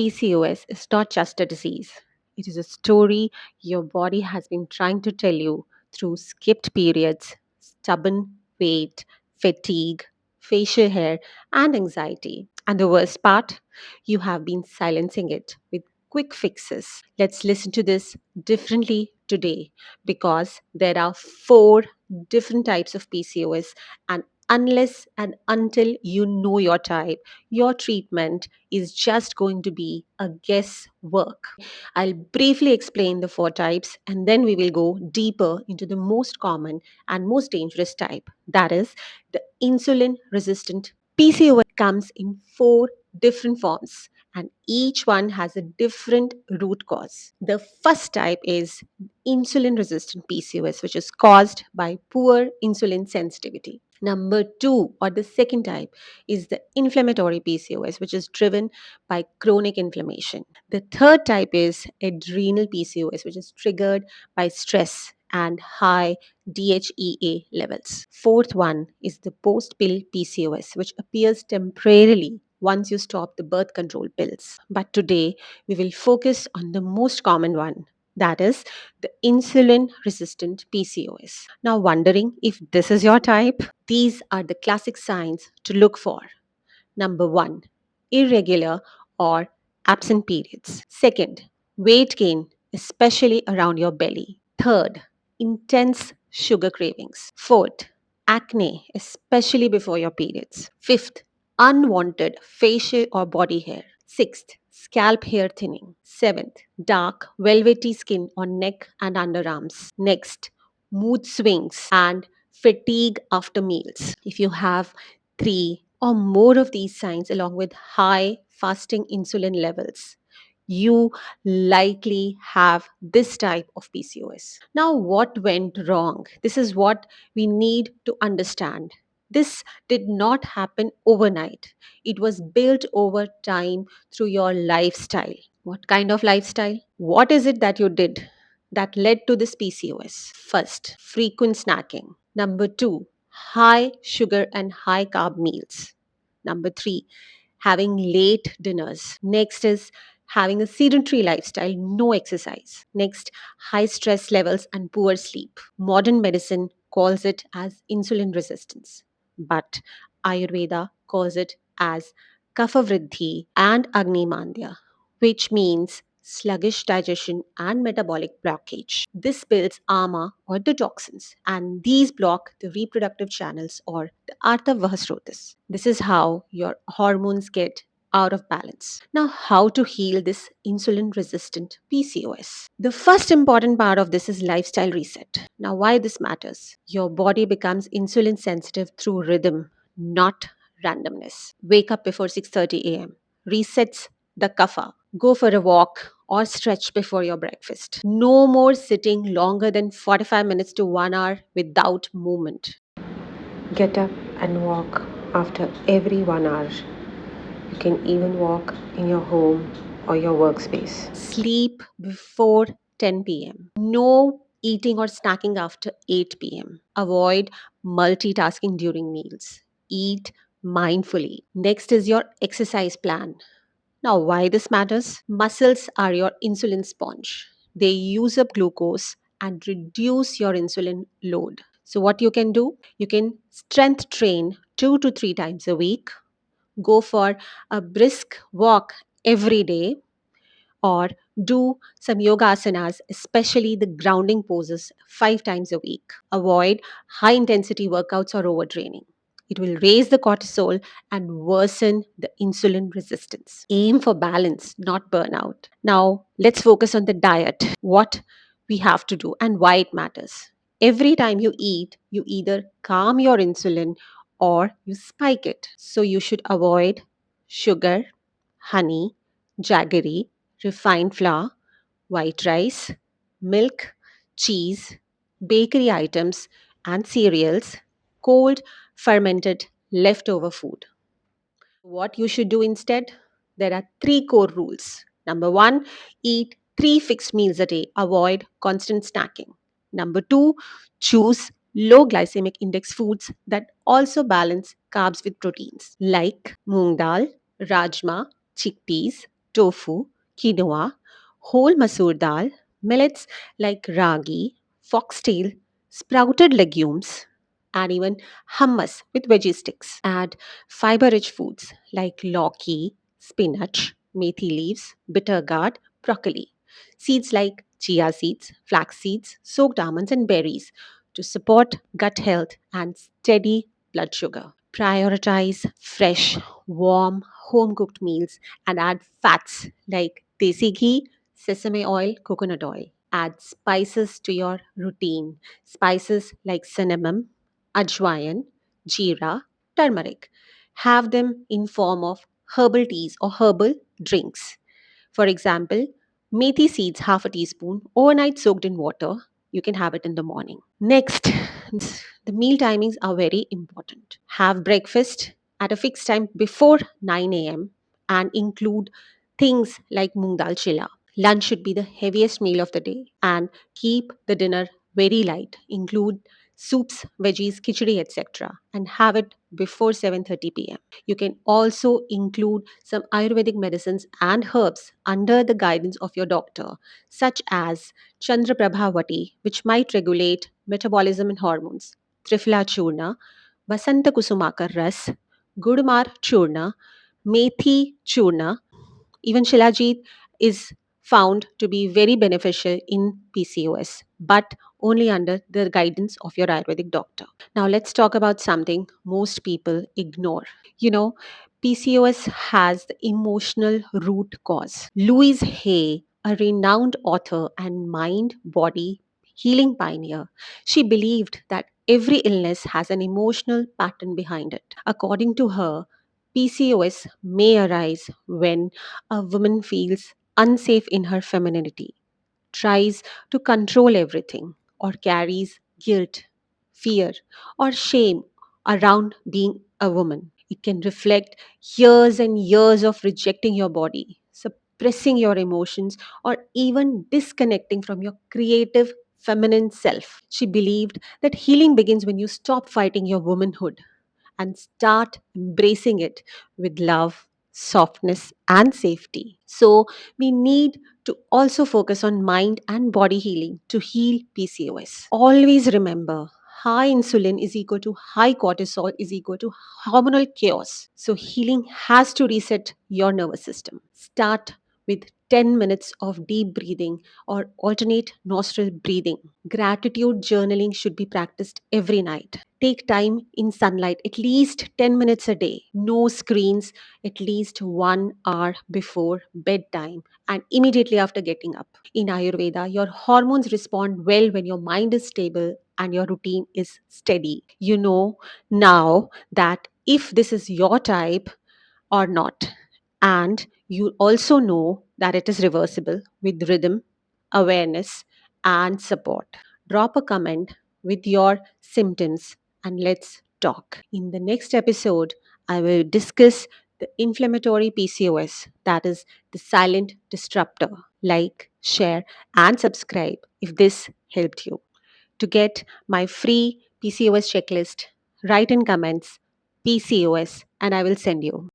PCOS is not just a disease, it is a story your body has been trying to tell you through skipped periods, stubborn weight, fatigue, facial hair, and anxiety. And the worst part, you have been silencing it with quick fixes. Let's listen to this differently today because there are four different types of PCOS, and unless and until you know your type, your treatment is just going to be a guesswork. I'll briefly explain the four types and then we will go deeper into the most common and most dangerous type, that is the insulin resistant PCOS. Comes in four different forms and each one has a different root cause. The first type is insulin resistant PCOS, which is caused by poor insulin sensitivity. Number two, or the second type, is the inflammatory PCOS, which is driven by chronic inflammation. The third type is adrenal PCOS, which is triggered by stress and high DHEA levels. Fourth one is the post pill PCOS, which appears temporarily once you stop the birth control pills. But today, we will focus on the most common one, that is the insulin resistant PCOS. Now, wondering if this is your type? These are the classic signs to look for. Number one, irregular or absent periods. Second, weight gain, especially around your belly. Third, intense sugar cravings. Fourth, acne, especially before your periods. Fifth, unwanted facial or body hair. Sixth, scalp hair thinning. Seventh, dark, velvety skin on neck and underarms. Next, mood swings and fatigue after meals. If you have three or more of these signs, along with high fasting insulin levels, you likely have this type of PCOS. Now, what went wrong? This is what we need to understand. This did not happen overnight. It was built over time through your lifestyle. What kind of lifestyle? What is it that you did that led to this PCOS? First, frequent snacking. Number two, high sugar and high carb meals. Number three, having late dinners. Next is having a sedentary lifestyle, no exercise. Next, high stress levels and poor sleep. Modern medicine calls it as insulin resistance, but Ayurveda calls it as kapha vriddhi and agni mandya, which means sluggish digestion and metabolic blockage. This builds ama or the toxins, and these block the reproductive channels or the artha. This is how your hormones get out of balance. Now, how to heal this insulin resistant PCOS? The first important part of this is lifestyle reset. Now, why this matters? Your body becomes insulin sensitive through rhythm, not randomness. Wake up before 6:30 a.m. Resets the kapha. Go for a walk or stretch before your breakfast. No more sitting longer than 45 minutes to 1 hour without movement. Get up and walk after every 1 hour. You can even walk in your home or your workspace. Sleep before 10 p.m. No eating or snacking after 8 p.m. Avoid multitasking during meals. Eat mindfully. Next is your exercise plan. Now, why this matters? Muscles are your insulin sponge. They use up glucose and reduce your insulin load. So, what you can do? You can strength train 2 to 3 times a week, go for a brisk walk every day, or do some yoga asanas, especially the grounding poses, 5 times a week. Avoid high intensity workouts or overtraining. It will raise the cortisol and worsen the insulin resistance. Aim for balance, not burnout. Now, let's focus on the diet. What we have to do and why it matters. Every time you eat, you either calm your insulin or you spike it. So, you should avoid sugar, honey, jaggery, refined flour, white rice, milk, cheese, bakery items, and cereals, cold, fermented, leftover food. What you should do instead? There are three core rules. Number one, eat three fixed meals a day, avoid constant snacking. Number two, choose low glycemic index foods that also balance carbs with proteins, like moong dal, rajma, chickpeas, tofu, quinoa, whole masoor dal, millets like ragi, foxtail, sprouted legumes, and even hummus with veggie sticks. Add fiber rich foods like lauki, spinach, methi leaves, bitter gourd, broccoli. Seeds like chia seeds, flax seeds, soaked almonds, and berries to support gut health and steady blood sugar. Prioritize fresh, warm, home cooked meals and add fats like desi ghee, sesame oil, coconut oil. Add spices to your routine. Spices like cinnamon, ajwain, jeera, turmeric. Have them in form of herbal teas or herbal drinks. For example, methi seeds half a teaspoon overnight soaked in water. You can have it in the morning. Next, the meal timings are very important. Have breakfast at a fixed time before 9 a.m. and include things like moong dal chilla. Lunch should be the heaviest meal of the day and keep the dinner very light. Include soups, veggies, khichdi, etc. and have it before 7:30 p.m. You can also include some Ayurvedic medicines and herbs under the guidance of your doctor, such as Chandra Prabhavati, which might regulate metabolism and hormones, Trifla Churna, Vasanta Kusumakar Ras, Gudmar Churna, Methi Churna, even Shilajit is found to be very beneficial in PCOS, but only under the guidance of your Ayurvedic doctor. Now, let's talk about something most people ignore. You know, PCOS has the emotional root cause. Louise Hay, a renowned author and mind body healing pioneer, she believed that every illness has an emotional pattern behind it. According to her, PCOS may arise when a woman feels unsafe in her femininity, tries to control everything, or carries guilt, fear, or shame around being a woman. It can reflect years and years of rejecting your body, suppressing your emotions, or even disconnecting from your creative feminine self. She believed that healing begins when you stop fighting your womanhood and start embracing it with love, softness, and safety. So, we need to also focus on mind and body healing to heal PCOS. Always remember, high insulin is equal to high cortisol is equal to hormonal chaos. So, healing has to reset your nervous system. Start with 10 minutes of deep breathing or alternate nostril breathing. Gratitude journaling should be practiced every night. Take time in sunlight at least 10 minutes a day. No screens at least 1 hour before bedtime and immediately after getting up. In Ayurveda, your hormones respond well when your mind is stable and your routine is steady. You know now that if this is your type, or not. And you also know that it is reversible with rhythm, awareness, and support. Drop a comment with your symptoms and let's talk. In the next episode, I will discuss the inflammatory PCOS, that is the silent disruptor. Like, share, and subscribe if this helped you. To get my free PCOS checklist, write in comments PCOS and I will send you.